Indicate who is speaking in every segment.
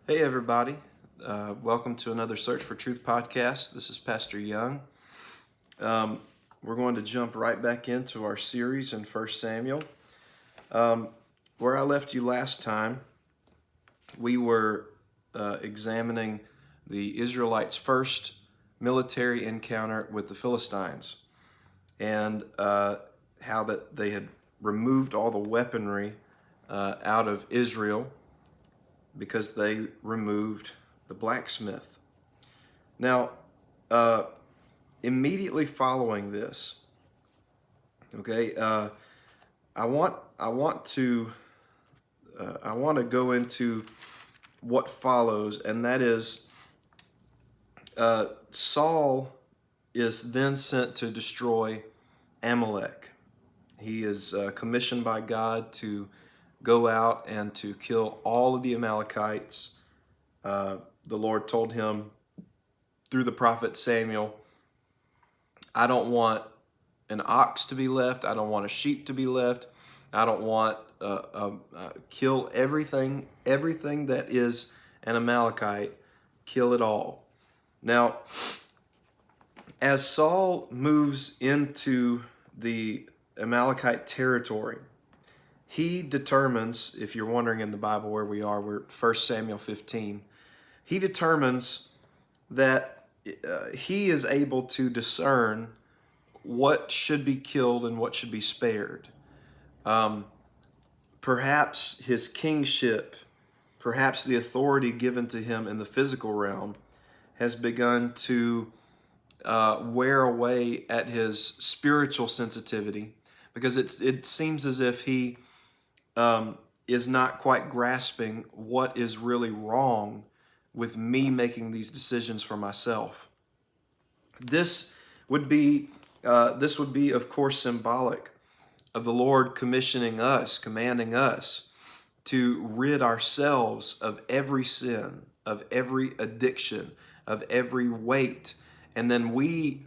Speaker 1: Hey, everybody. Welcome to another Search for Truth podcast. This is Pastor Young. Um, we're going to jump right back into our series in 1 Samuel. Where I left you last time, we were examining the Israelites' first military encounter with the Philistines and how that they had removed all the weaponry out of Israel because they removed the blacksmith. Now, uh, immediately following this, okay, I want to go into what follows, and that is Saul is then sent to destroy Amalek. He is commissioned by God to go out and to kill all of the Amalekites. The Lord told him through the prophet Samuel, I don't want an ox to be left. I don't want a sheep to be left. I don't want kill everything that is an Amalekite. Kill it all. Now, as Saul moves into the Amalekite territory, he determines, if you're wondering in the Bible where we are, we're 1 Samuel 15. He determines that he is able to discern what should be killed and what should be spared. Perhaps his kingship, perhaps the authority given to him in the physical realm has begun to wear away at his spiritual sensitivity, because it seems as if he is not quite grasping what is really wrong with me making these decisions for myself. This would be, of course, symbolic of the Lord commissioning us, commanding us to rid ourselves of every sin, of every addiction, of every weight, and then we,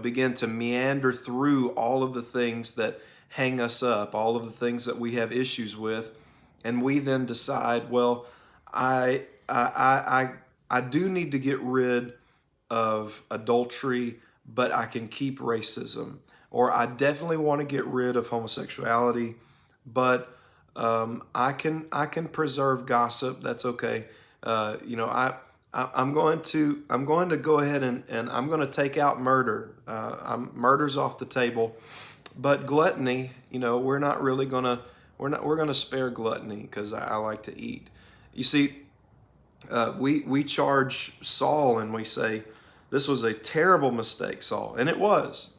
Speaker 1: begin to meander through all of the things that hang us up, all of the things that we have issues with, and we then decide, well, I do need to get rid of adultery, but I can keep racism. Or I definitely want to get rid of homosexuality, but I can preserve gossip. That's okay. I'm going to go ahead and I'm going to take out murder. Murder's off the table, but gluttony, we're not really gonna we're going to spare gluttony because I like to eat. You see, we charge Saul and we say, this was a terrible mistake, Saul, and it was.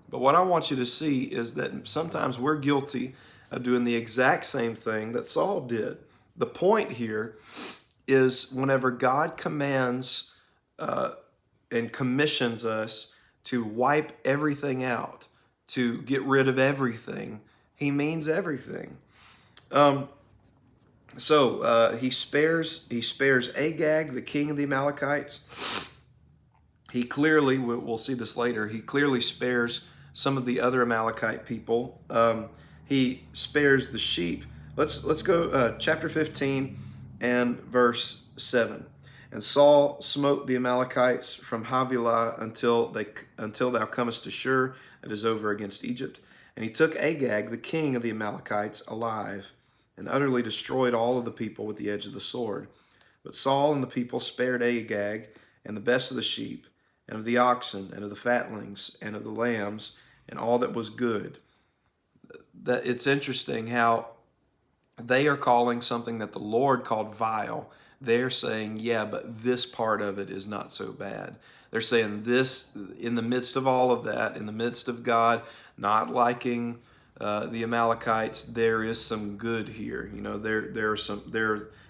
Speaker 1: But what I want you to see is that sometimes we're guilty of doing the exact same thing that Saul did. The point here is whenever God commands and commissions us to wipe everything out, to get rid of everything, he means everything. So he spares Agag, the king of the Amalekites. He clearly, we'll see this later, he clearly spares some of the other Amalekite people. He spares the sheep. Let's go chapter 15 and verse 7. And Saul smote the Amalekites from Havilah until thou comest to Shur, that is over against Egypt. And he took Agag, the king of the Amalekites, alive, and utterly destroyed all of the people with the edge of the sword. But Saul and the people spared Agag and the best of the sheep, and of the oxen, and of the fatlings, and of the lambs, and all that was good. That it's interesting how they are calling something that the Lord called vile. They're saying, yeah, but this part of it is not so bad. They're saying this, in the midst of all of that, in the midst of God not liking the Amalekites, there is some good here. There are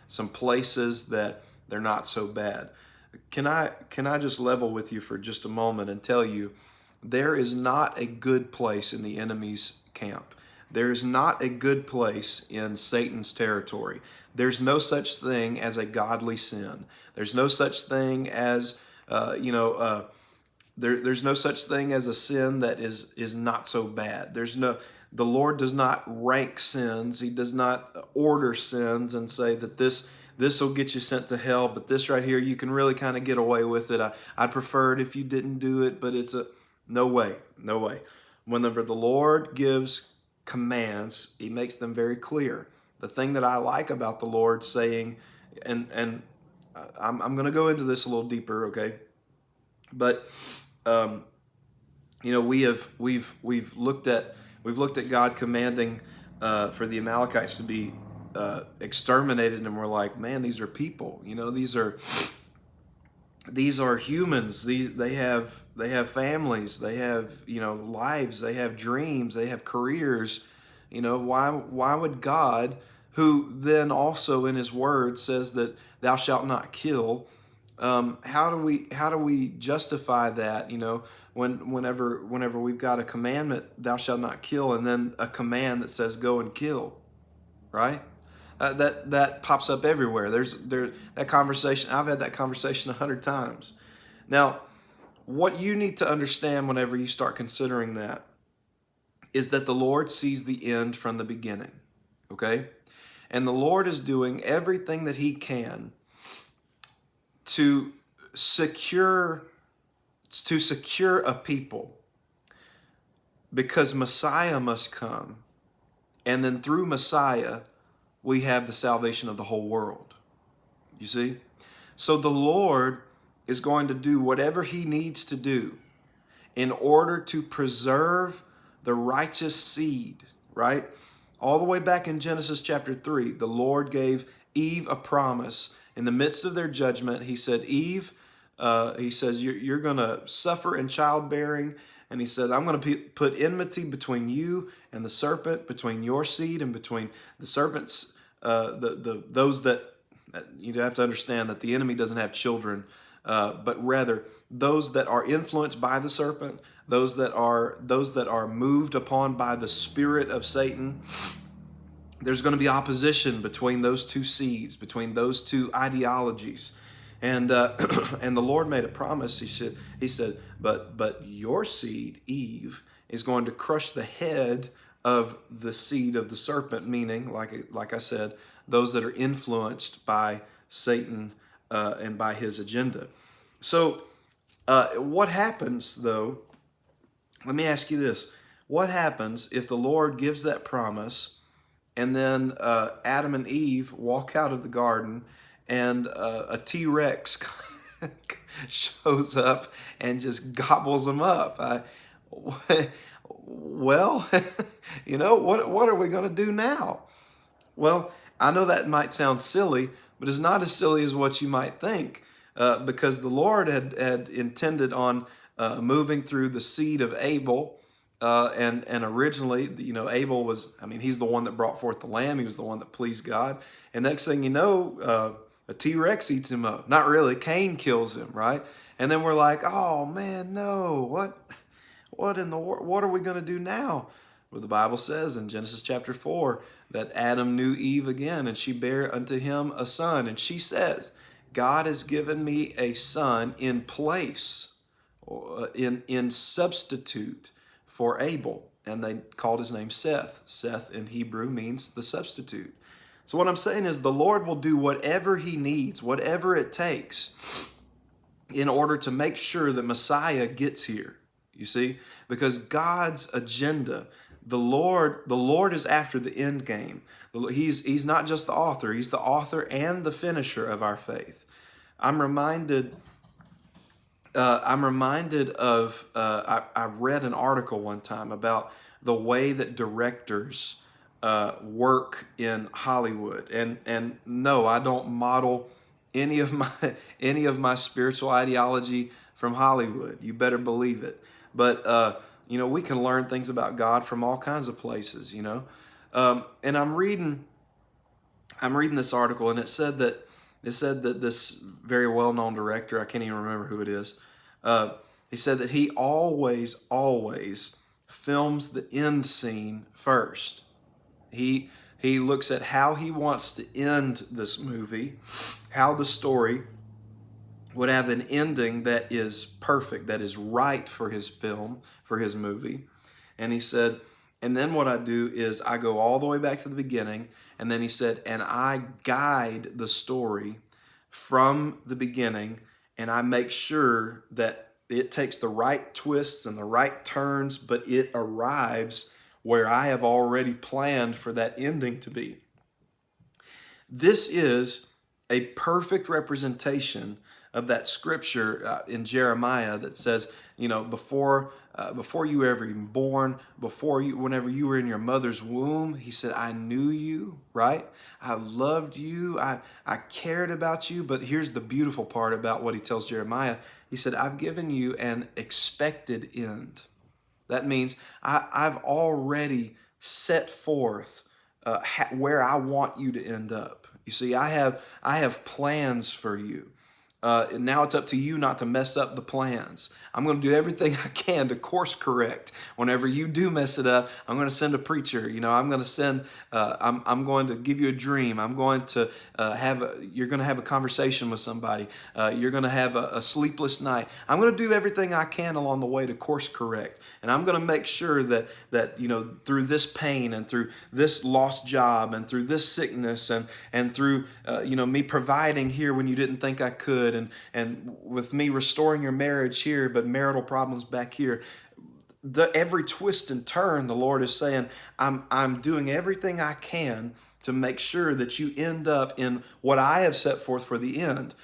Speaker 1: some places that they're not so bad. Can I just level with you for just a moment and tell you, there is not a good place in the enemy's camp. There is not a good place in Satan's territory. There's no such thing as a godly sin. There's no such thing as there's no such thing as a sin that is not so bad. The Lord does not rank sins. He does not order sins and say that this will get you sent to hell, but this right here, you can really kind of get away with it. I'd prefer it if you didn't do it, but no way, no way. Whenever the Lord gives commands, he makes them very clear. The thing that I like about the Lord saying, and I'm going to go into this a little deeper, okay? But we've looked at God commanding for the Amalekites to be exterminated, and we're like, man, these are people. These are humans. They have families. They have lives. They have dreams. They have careers. Why would God, who then also in His Word says that thou shalt not kill, how do we justify that? Whenever we've got a commandment, thou shalt not kill, and then a command that says go and kill, right? That pops up everywhere. There's that conversation. I've had that conversation 100 times. Now, what you need to understand whenever you start considering that is that the Lord sees the end from the beginning, okay? And the Lord is doing everything that He can to secure a people, because Messiah must come, and then through Messiah we have the salvation of the whole world. You see? So the Lord is going to do whatever He needs to do in order to preserve the righteous seed, right? All the way back in Genesis chapter 3, the Lord gave Eve a promise. In the midst of their judgment, He said, Eve, He says, you're going to suffer in childbearing. And He said, I'm going to put enmity between you and the serpent, between your seed and between the serpent's, those that you have to understand that the enemy doesn't have children, but rather those that are influenced by the serpent, those that are moved upon by the spirit of Satan. There's going to be opposition between those two seeds, between those two ideologies. And and the Lord made a promise. He said, but your seed, Eve, is going to crush the head of the seed of the serpent, meaning, like I said, those that are influenced by Satan and by his agenda. So what happens, though? Let me ask you this. What happens if the Lord gives that promise and then Adam and Eve walk out of the garden and a T-Rex shows up and just gobbles them up? Well, what are we going to do now? Well, I know that might sound silly, but it's not as silly as what you might think, because the Lord had intended on moving through the seed of Abel, and originally, Abel was, he's the one that brought forth the lamb. He was the one that pleased God. And next thing you know, a T-Rex eats him up. Not really. Cain kills him, right? And then we're like, oh man, no, what in the world? What are we going to do now? Well, the Bible says in Genesis chapter 4 that Adam knew Eve again, and she bare unto him a son. And she says, God has given me a son in place, in substitute for Abel. And they called his name Seth. Seth in Hebrew means the substitute. So what I'm saying is the Lord will do whatever He needs, whatever it takes, in order to make sure that Messiah gets here. You see? Because God's agenda, the Lord is after the end game. He's not just the author. He's the author and the finisher of our faith. I'm reminded of, I read an article one time about the way that directors work in Hollywood. And no, I don't model any of my spiritual ideology from Hollywood. You better believe it. But we can learn things about God from all kinds of places. And I'm reading this article, and it said that this very well-known director, I can't even remember who it is, he said that he always films the end scene first. He looks at how he wants to end this movie, how the story would have an ending that is perfect, that is right for his film, for his movie. And he said, And then what I do is I go all the way back to the beginning. And then he said, and I guide the story from the beginning, and I make sure that it takes the right twists and the right turns, but it arrives where I have already planned for that ending to be. This is a perfect representation of that scripture in Jeremiah that says, before you were ever even born, whenever you were in your mother's womb, he said, I knew you, right? I loved you. I cared about you. But here's the beautiful part about what he tells Jeremiah. He said, I've given you an expected end. That means I've already set forth where I want you to end up. You see, I have plans for you. And now it's up to you not to mess up the plans. I'm going to do everything I can to course correct. Whenever you do mess it up, I'm going to send a preacher. I'm going to send. I'm going to give you a dream. I'm going to you're going to have a conversation with somebody. You're going to have a sleepless night. I'm going to do everything I can along the way to course correct, and I'm going to make sure that through this pain and through this lost job and through this sickness and through me providing here when you didn't think I could. And with me restoring your marriage here, but marital problems back here. Every twist and turn, the Lord is saying, I'm doing everything I can to make sure that you end up in what I have set forth for the end.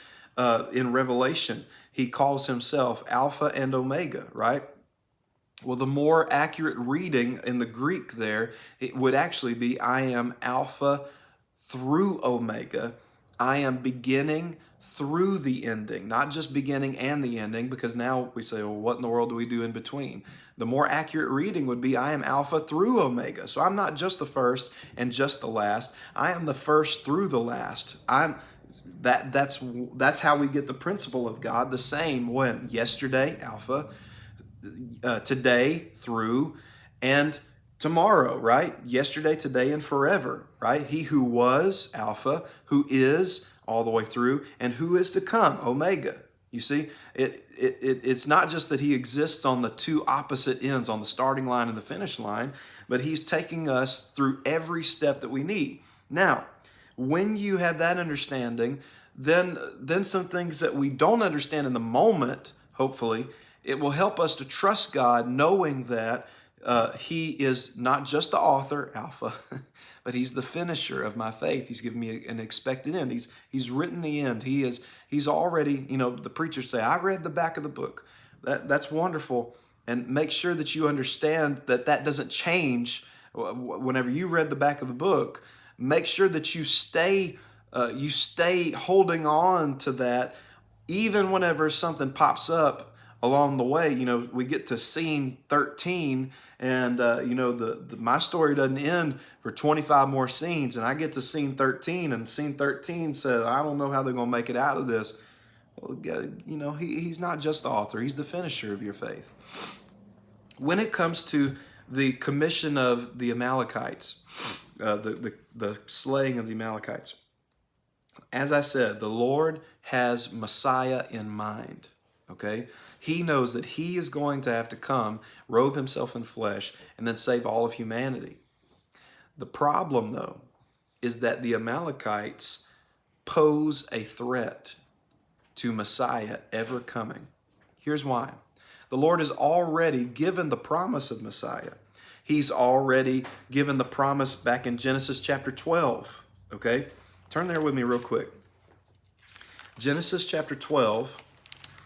Speaker 1: In Revelation, he calls himself Alpha and Omega, right? Well, the more accurate reading in the Greek there, it would actually be, I am Alpha through Omega. I am beginning through the ending, not just beginning and the ending, because now we say, well, what in the world do we do in between? The more accurate reading would be, I am Alpha through Omega. So I'm not just the first and just the last. I am the first through the last. That's how we get the principle of God. The same when yesterday, Alpha, today, through, and tomorrow, right? Yesterday, today, and forever, right? He who was, Alpha, who is, all the way through, and who is to come, Omega. You see, it's not just that he exists on the two opposite ends, on the starting line and the finish line, but he's taking us through every step that we need. Now, when you have that understanding, then some things that we don't understand in the moment, hopefully, it will help us to trust God, knowing that he is not just the author, Alpha, but he's the finisher of my faith. He's given me an expected end. He's written the end. He's already, the preachers say, I read the back of the book. That's wonderful. And make sure that you understand that doesn't change whenever you read the back of the book. Make sure that you stay holding on to that, even whenever something pops up along the way. We get to scene 13, and my story doesn't end for 25 more scenes, and I get to scene 13, and scene 13 says, I don't know how they're going to make it out of this. Well, he's not just the author, he's the finisher of your faith. When it comes to the commission of the Amalekites, the slaying of the Amalekites, as I said, the Lord has Messiah in mind. Okay? He knows that he is going to have to come, robe himself in flesh, and then save all of humanity. The problem, though, is that the Amalekites pose a threat to Messiah ever coming. Here's why. The Lord has already given the promise of Messiah. He's already given the promise back in Genesis chapter 12. Okay? Turn there with me real quick. Genesis chapter 12.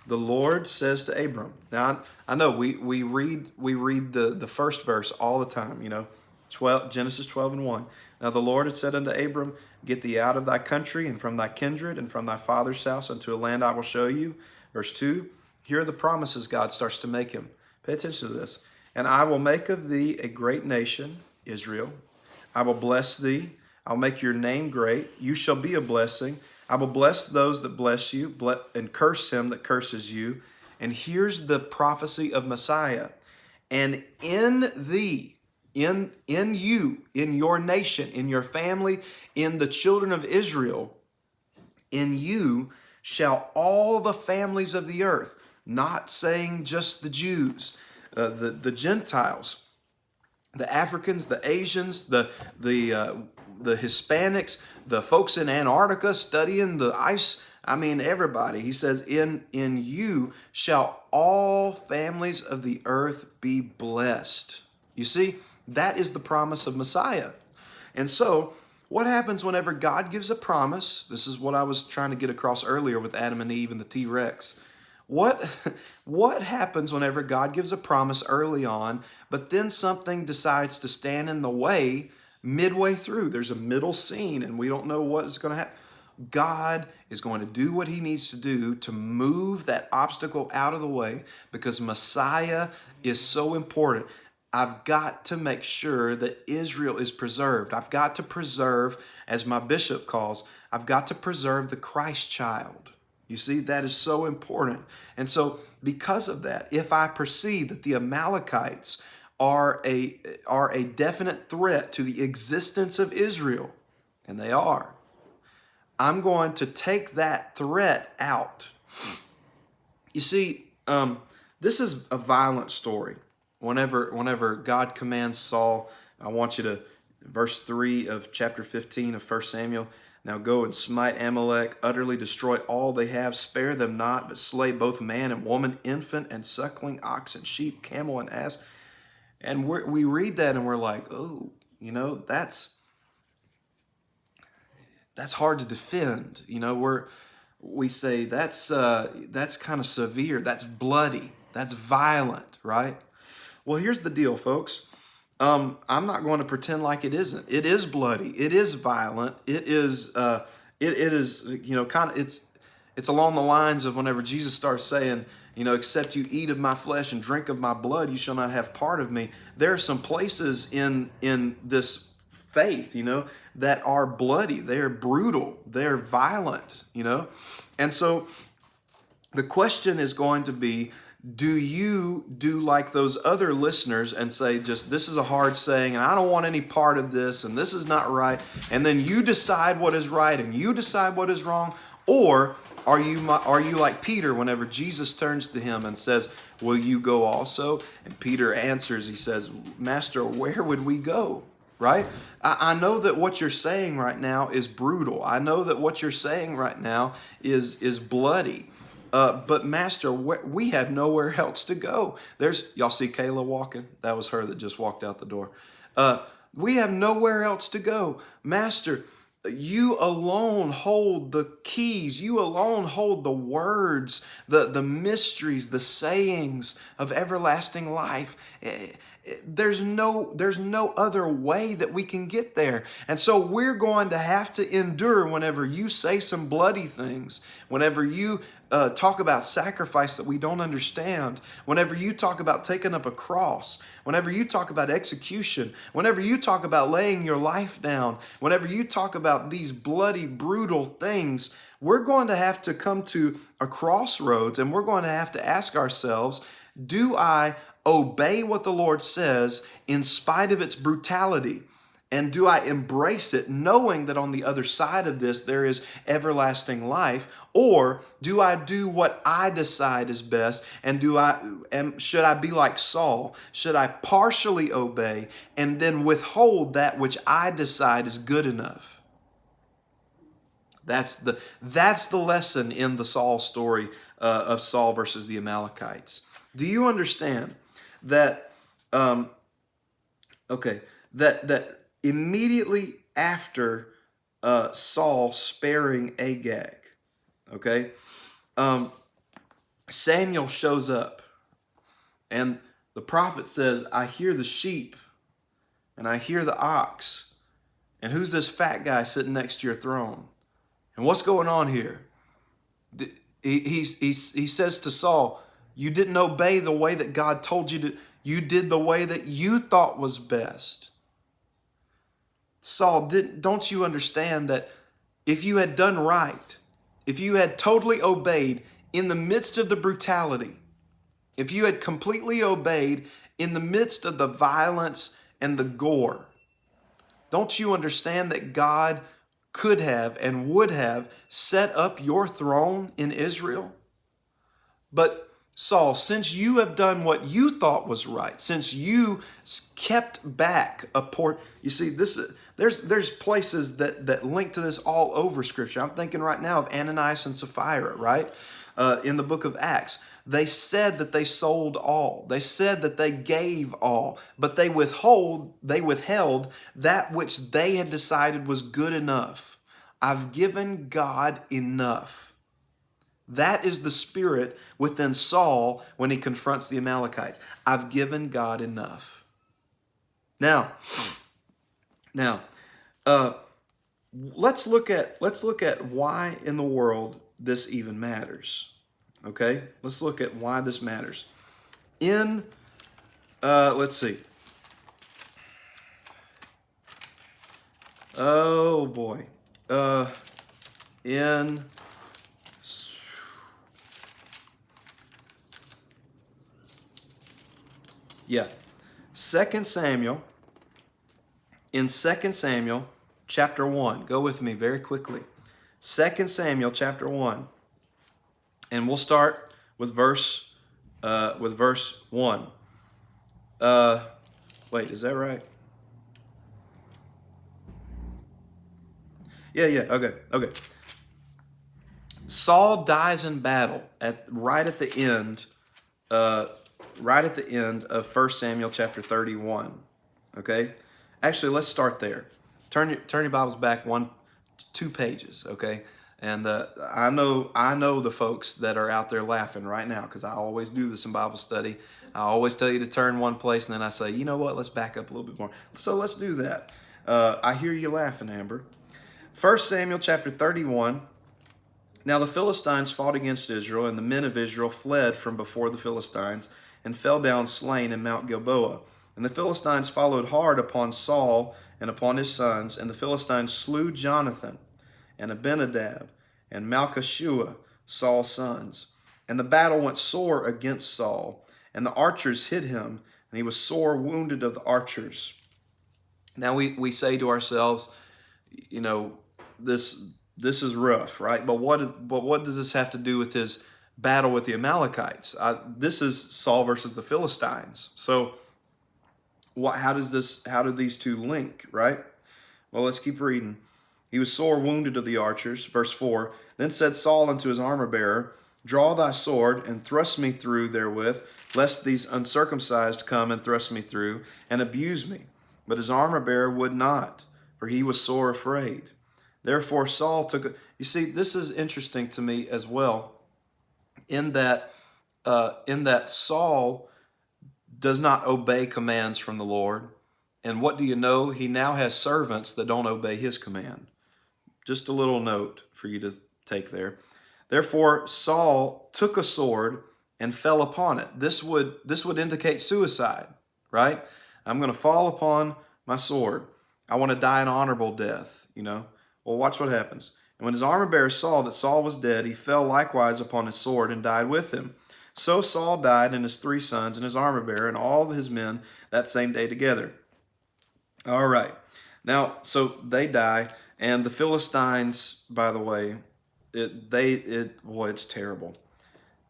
Speaker 1: The Lord says to Abram. Now, I know we read the first verse all the time, Genesis 12:1. Now the Lord had said unto Abram, Get thee out of thy country and from thy kindred and from thy father's house unto a land I will show you. Verse 2, here are the promises God starts to make him. Pay attention to this. And I will make of thee a great nation, Israel. I will bless thee. I'll make your name great. You shall be a blessing. I will bless those that bless you and curse him that curses you. And here's the prophecy of Messiah. And in thee, in you, in your nation, in your family, in the children of Israel, in you shall all the families of the earth, not saying just the Jews, the Gentiles, the Africans, the Asians, the Hispanics, the folks in Antarctica studying the ice. I mean, everybody. He says, in you shall all families of the earth be blessed. You see, that is the promise of Messiah. And so, what happens whenever God gives a promise? This is what I was trying to get across earlier with Adam and Eve and the T-Rex. What happens whenever God gives a promise early on, but then something decides to stand in the way midway through? There's a middle scene and we don't know what is going to happen. God is going to do what he needs to do to move that obstacle out of the way, because Messiah is so important. I've got to make sure that Israel is preserved. I've got to preserve, as my bishop calls, I've got to preserve the Christ child. You see, that is so important. And so because of that, if I perceive that the Amalekites are a definite threat to the existence of Israel, and they are, I'm going to take that threat out. You see, this is a violent story. Whenever God commands Saul, I want you to, verse 3 of chapter 15 of 1 Samuel, now go and smite Amalek, utterly destroy all they have, spare them not, but slay both man and woman, infant and suckling, ox and sheep, camel and ass. And we read that and we're like, oh, that's hard to defend. We say that's kind of severe, that's bloody, that's violent, right? Well, here's the deal, folks. I'm not going to pretend like it isn't. It is bloody. It is violent. It is it's along the lines of whenever Jesus starts saying, except you eat of my flesh and drink of my blood, you shall not have part of me. There are some places in this faith, that are bloody. They're brutal. They're violent, And so the question is going to be, do you do like those other listeners and say, just, this is a hard saying and I don't want any part of this and this is not right, and then you decide what is right and you decide what is wrong? Or are you like Peter whenever Jesus turns to him and says, will you go also? And Peter answers, he says, Master, where would we go? Right? I know that what you're saying right now is brutal. I know that what you're saying right now is bloody. But Master, we have nowhere else to go. Y'all see Kayla walking? That was her that just walked out the door. We have nowhere else to go. Master, you alone hold the keys. You alone hold the words, the mysteries, the sayings of everlasting life. There's no other way that we can get there. And so we're going to have to endure whenever you say some bloody things, whenever you talk about sacrifice that we don't understand, whenever you talk about taking up a cross, whenever you talk about execution, whenever you talk about laying your life down, whenever you talk about these bloody, brutal things, we're going to have to come to a crossroads and we're going to have to ask ourselves, do I obey what the Lord says in spite of its brutality? And do I embrace it knowing that on the other side of this there is everlasting life? Or do I do what I decide is best? And should I be like Saul? Should I partially obey and then withhold that which I decide is good enough? That's the lesson in the Saul story of Saul versus the Amalekites. Do you understand that? That immediately after Saul sparing Agag, Samuel shows up, and the prophet says, I hear the sheep, and I hear the ox, and who's this fat guy sitting next to your throne? And what's going on here? He says to Saul, you didn't obey the way that God told you to. You did the way that you thought was best. Saul, don't you understand that if you had done right, if you had totally obeyed in the midst of the brutality, if you had completely obeyed in the midst of the violence and the gore, don't you understand that God could have and would have set up your throne in Israel? But Saul, since you have done what you thought was right, since you kept back a port, you see, there's places that link to this all over Scripture. I'm thinking right now of Ananias and Sapphira, right? In the book of Acts. They said that they sold all. They said that they gave all, but they withheld that which they had decided was good enough. I've given God enough. That is the spirit within Saul when he confronts the Amalekites. I've given God enough. Now, let's look at why in the world this even matters. Okay, let's look at why this matters. Let's see. Oh boy. Yeah. 2 Samuel. In 2 Samuel chapter 1. Go with me very quickly. 2 Samuel chapter 1. And we'll start with verse 1. Wait, is that right? Yeah, okay. Saul dies in battle right at the end of 1 Samuel chapter 31. Okay? Actually, let's start there. Turn your Bibles back 2 pages, okay? And I know the folks that are out there laughing right now, because I always do this in Bible study. I always tell you to turn one place, and then I say, you know what, let's back up a little bit more. So let's do that. I hear you laughing, Amber. 1 Samuel chapter 31. Now the Philistines fought against Israel, and the men of Israel fled from before the Philistines and fell down slain in Mount Gilboa. And the Philistines followed hard upon Saul and upon his sons, and the Philistines slew Jonathan and Abinadab and Malchishua, Saul's sons. And the battle went sore against Saul, and the archers hit him, and he was sore wounded of the archers. Now we say to ourselves, you know, this is rough, right? But what does this have to do with his battle with the Amalekites? This is Saul versus the Philistines. So how do these two link, right? Well, let's keep reading. He was sore wounded of the archers, verse 4. Then said Saul unto his armor bearer, draw thy sword and thrust me through therewith, lest these uncircumcised come and thrust me through and abuse me. But his armor bearer would not, for he was sore afraid. Therefore Saul took you see, this is interesting to me as well, in that Saul does not obey commands from the Lord. And what do you know? He now has servants that don't obey his command. Just a little note for you to take there. Therefore Saul took a sword and fell upon it. This would indicate suicide, right? I'm going to fall upon my sword. I want to die an honorable death, you know. Well, watch what happens. And when his armor bearer saw that Saul was dead, he fell likewise upon his sword and died with him. So Saul died, and his 3 sons, and his armor bearer, and all his men that same day together. All right. Now, so they die, and the Philistines, by the way, it's terrible.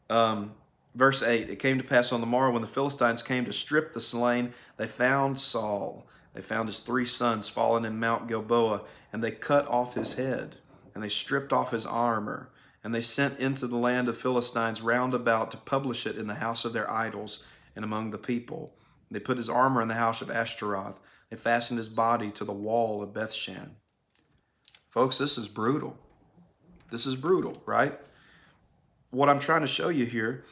Speaker 1: Verse 8, it came to pass on the morrow when the Philistines came to strip the slain, they found Saul. They found his 3 sons fallen in Mount Gilboa, and they cut off his head, and they stripped off his armor, and they sent into the land of Philistines round about to publish it in the house of their idols and among the people. They put his armor in the house of Ashtaroth. They fastened his body to the wall of Bethshan. Folks, this is brutal. This is brutal, right? What I'm trying to show you here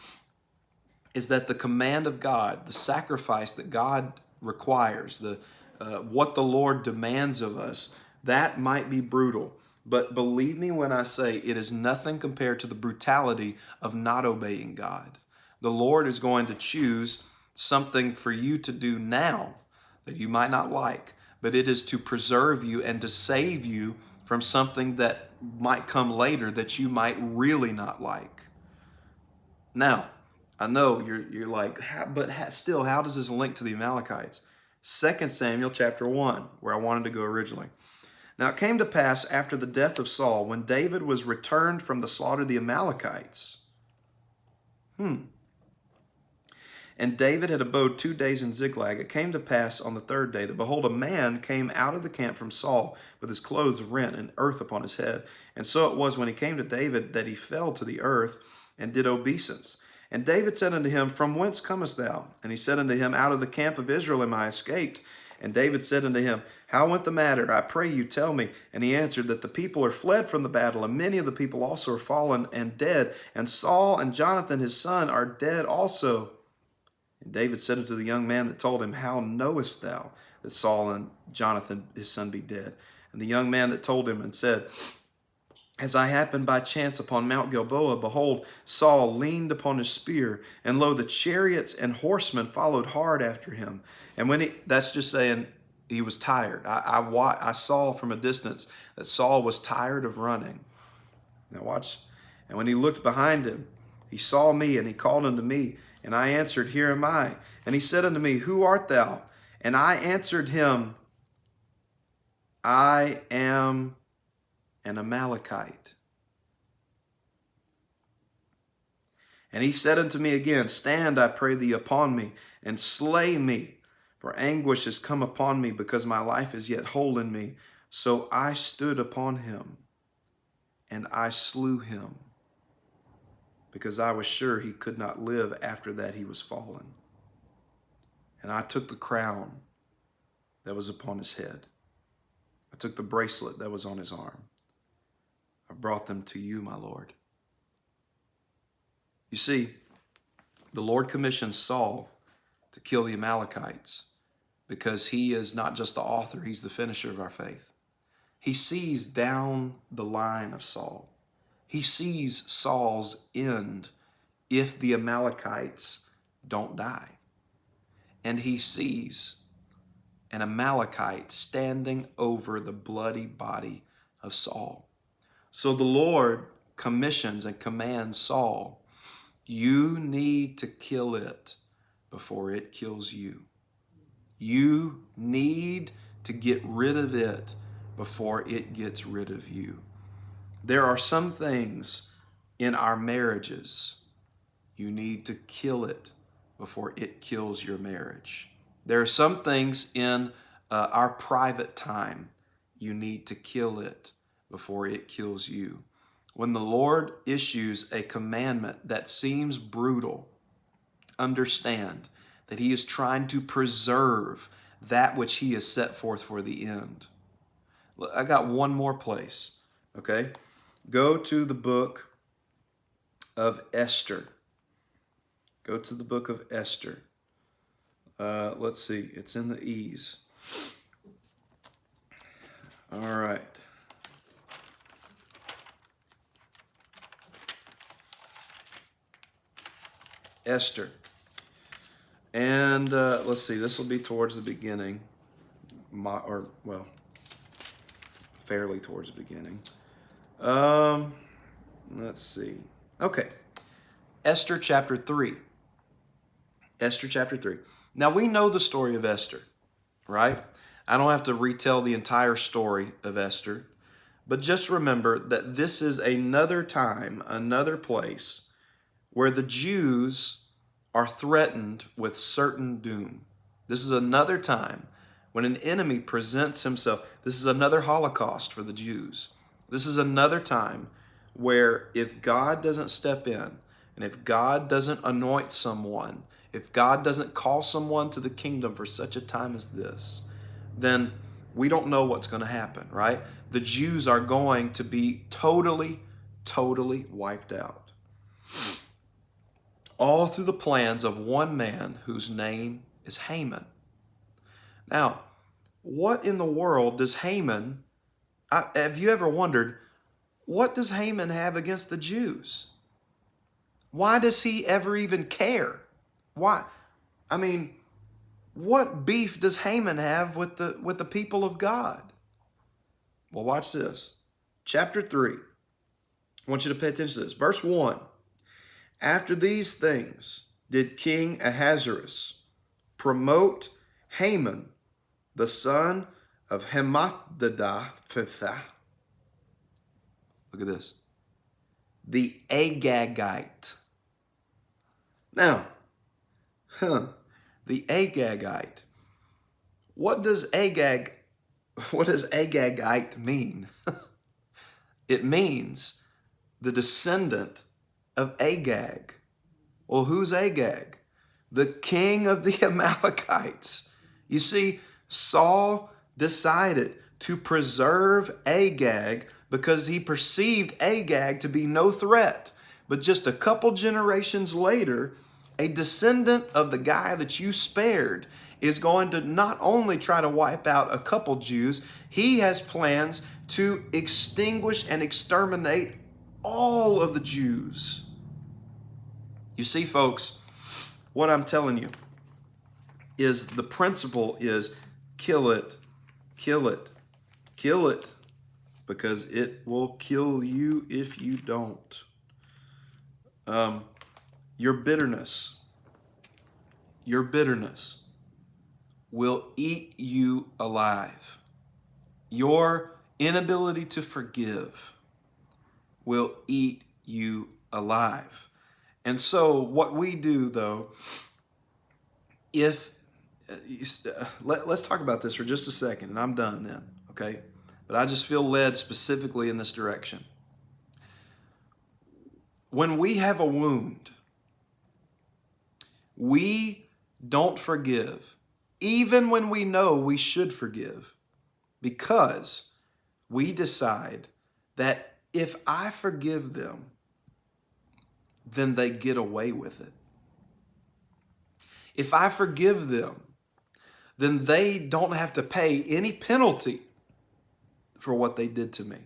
Speaker 1: is that the command of God, the sacrifice that God requires, what the Lord demands of us, that might be brutal. But believe me when I say it is nothing compared to the brutality of not obeying God. The Lord is going to choose something for you to do now that you might not like, but it is to preserve you and to save you from something that might come later that you might really not like. Now, I know you're like, still, how does this link to the Amalekites? 2 Samuel chapter 1, where I wanted to go originally. Now it came to pass after the death of Saul, when David was returned from the slaughter of the Amalekites. And David had abode 2 days in Ziklag. It came to pass on the third day that, behold, a man came out of the camp from Saul with his clothes rent and earth upon his head. And so it was when he came to David that he fell to the earth and did obeisance. And David said unto him, From whence comest thou? And he said unto him, Out of the camp of Israel am I escaped. And David said unto him, How went the matter? I pray you, tell me. And he answered, That the people are fled from the battle, and many of the people also are fallen and dead. And Saul and Jonathan his son are dead also. And David said unto the young man that told him, How knowest thou that Saul and Jonathan his son be dead? And the young man that told him and said, As I happened by chance upon Mount Gilboa, behold, Saul leaned upon his spear, and lo, the chariots and horsemen followed hard after him. And when that's just saying he was tired. I saw from a distance that Saul was tired of running. Now watch. And when he looked behind him, he saw me, and he called unto me. And I answered, Here am I. And he said unto me, Who art thou? And I answered him, I am an Amalekite. And he said unto me again, Stand, I pray thee, upon me, and slay me, for anguish is come upon me, because my life is yet whole in me. So I stood upon him, and I slew him, because I was sure he could not live after that he was fallen. And I took the crown that was upon his head. I took the bracelet that was on his arm. I brought them to you, my Lord. You see, the Lord commissioned Saul to kill the Amalekites because he is not just the author, he's the finisher of our faith. He sees down the line of Saul. He sees Saul's end if the Amalekites don't die. And he sees an Amalekite standing over the bloody body of Saul. So the Lord commissions and commands Saul, you need to kill it before it kills you. You need to get rid of it before it gets rid of you. There are some things in our marriages, you need to kill it before it kills your marriage. There are some things in our private time, you need to kill it before it kills you. When the Lord issues a commandment that seems brutal, understand that he is trying to preserve that which he has set forth for the end. I got one more place, okay? Go to the book of Esther. Go to the book of Esther. Let's see, it's in the E's. All right. Esther. And let's see, this will be towards the beginning, fairly towards the beginning. Let's see. Okay. Esther chapter 3. Esther chapter 3. Now we know the story of Esther, right? I don't have to retell the entire story of Esther, but just remember that this is another time, another place where the Jews are threatened with certain doom. This is another time when an enemy presents himself. This is another Holocaust for the Jews. This is another time where if God doesn't step in, and if God doesn't anoint someone, if God doesn't call someone to the kingdom for such a time as this, then we don't know what's going to happen, right? The Jews are going to be totally wiped out. All through the plans of one man whose name is Haman. Now, what in the world does Haman, have you ever wondered, what does Haman have against the Jews? Why does he ever even care? Why? I mean, what beef does Haman have with the people of God? Well, watch this. Chapter 3. I want you to pay attention to this. Verse 1. After these things did King Ahasuerus promote Haman, the son of Hammedatha. Look at this. The Agagite. Now, The Agagite. What does Agagite mean? It means the descendant of Agag. Well, who's Agag? The king of the Amalekites. You see, Saul decided to preserve Agag because he perceived Agag to be no threat. But just a couple generations later, a descendant of the guy that you spared is going to not only try to wipe out a couple Jews, he has plans to extinguish and exterminate all of the Jews. You see, folks, what I'm telling you is the principle is kill it, kill it, kill it, because it will kill you if you don't. Your bitterness will eat you alive. Your inability to forgive will eat you alive. And so what we do, though, let's talk about this for just a second, and I'm done then, okay? But I just feel led specifically in this direction. When we have a wound, we don't forgive, even when we know we should forgive, because we decide that if I forgive them, then they get away with it. If I forgive them, then they don't have to pay any penalty for what they did to me.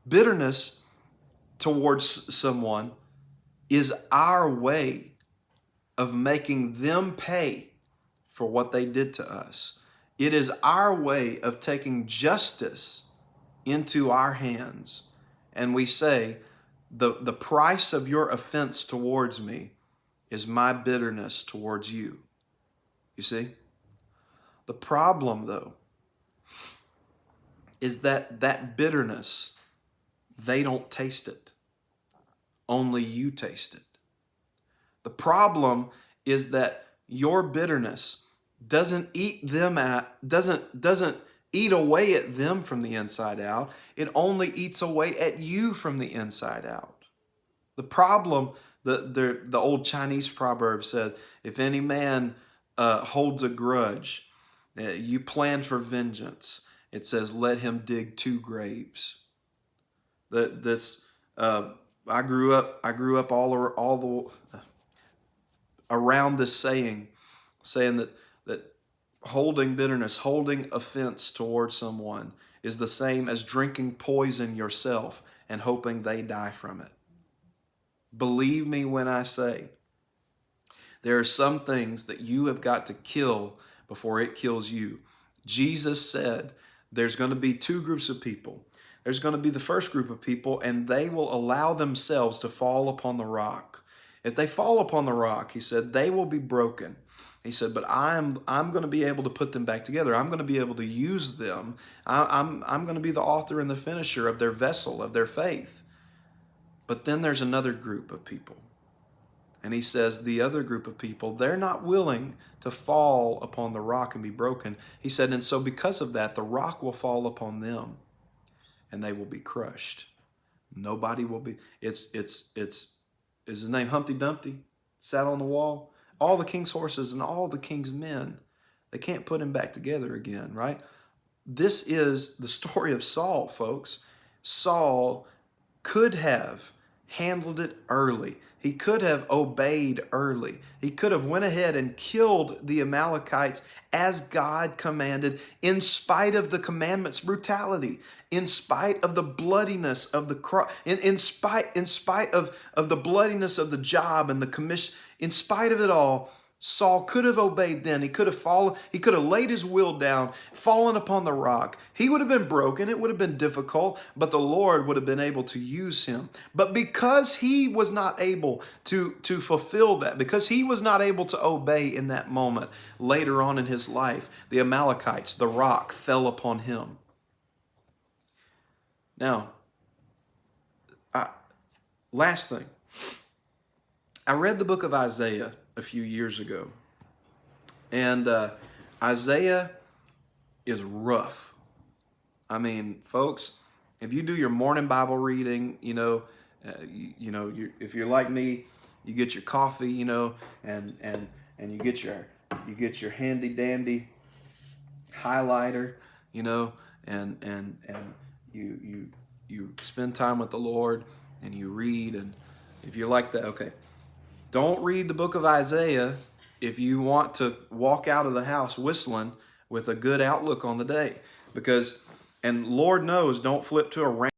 Speaker 1: Bitterness towards someone is our way of making them pay for what they did to us. It is our way of taking justice into our hands. And we say, the price of your offense towards me is my bitterness towards you. You see? The problem, though, is that bitterness, they don't taste it. Only you taste it. The problem is that your bitterness doesn't eat away at them from the inside out. It only eats away at you from the inside out. The problem, the old Chinese proverb said, if any man holds a grudge, you plan for vengeance. It says, let him dig 2 graves. I grew up all around this saying that holding bitterness, holding offense towards someone is the same as drinking poison yourself and hoping they die from it. Believe me when I say there are some things that you have got to kill before it kills you. Jesus said there's going to be 2 groups of people. There's going to be the first group of people, and they will allow themselves to fall upon the rock. If they fall upon the rock, he said, they will be broken. He said, but I'm going to be able to put them back together. I'm going to be able to use them. I'm going to be the author and the finisher of their vessel, of their faith. But then there's another group of people. And he says the other group of people, they're not willing to fall upon the rock and be broken. He said, and so because of that, the rock will fall upon them and they will be crushed. Nobody will be, is his name Humpty Dumpty? Sat on the wall. All the king's horses and all the king's men, they can't put him back together again, right? This is the story of Saul, folks. Saul could have handled it early. He could have obeyed early. He could have went ahead and killed the Amalekites as God commanded, in spite of the commandment's brutality, in spite of the bloodiness of the cross, in spite of the bloodiness of the job and the commission. In spite of it all, Saul could have obeyed then. He could have laid his will down, fallen upon the rock. He would have been broken. It would have been difficult, but the Lord would have been able to use him. But because he was not able to fulfill that, because he was not able to obey in that moment, later on in his life, the Amalekites, the rock, fell upon him. Now, last thing. I read the book of Isaiah a few years ago. And Isaiah is rough. I mean, folks, if you do your morning Bible reading, if you're like me, you get your coffee, and you get your handy dandy highlighter, and you spend time with the Lord and you read. And if you're like that, okay, don't read the book of Isaiah if you want to walk out of the house whistling with a good outlook on the day, and Lord knows, don't flip to a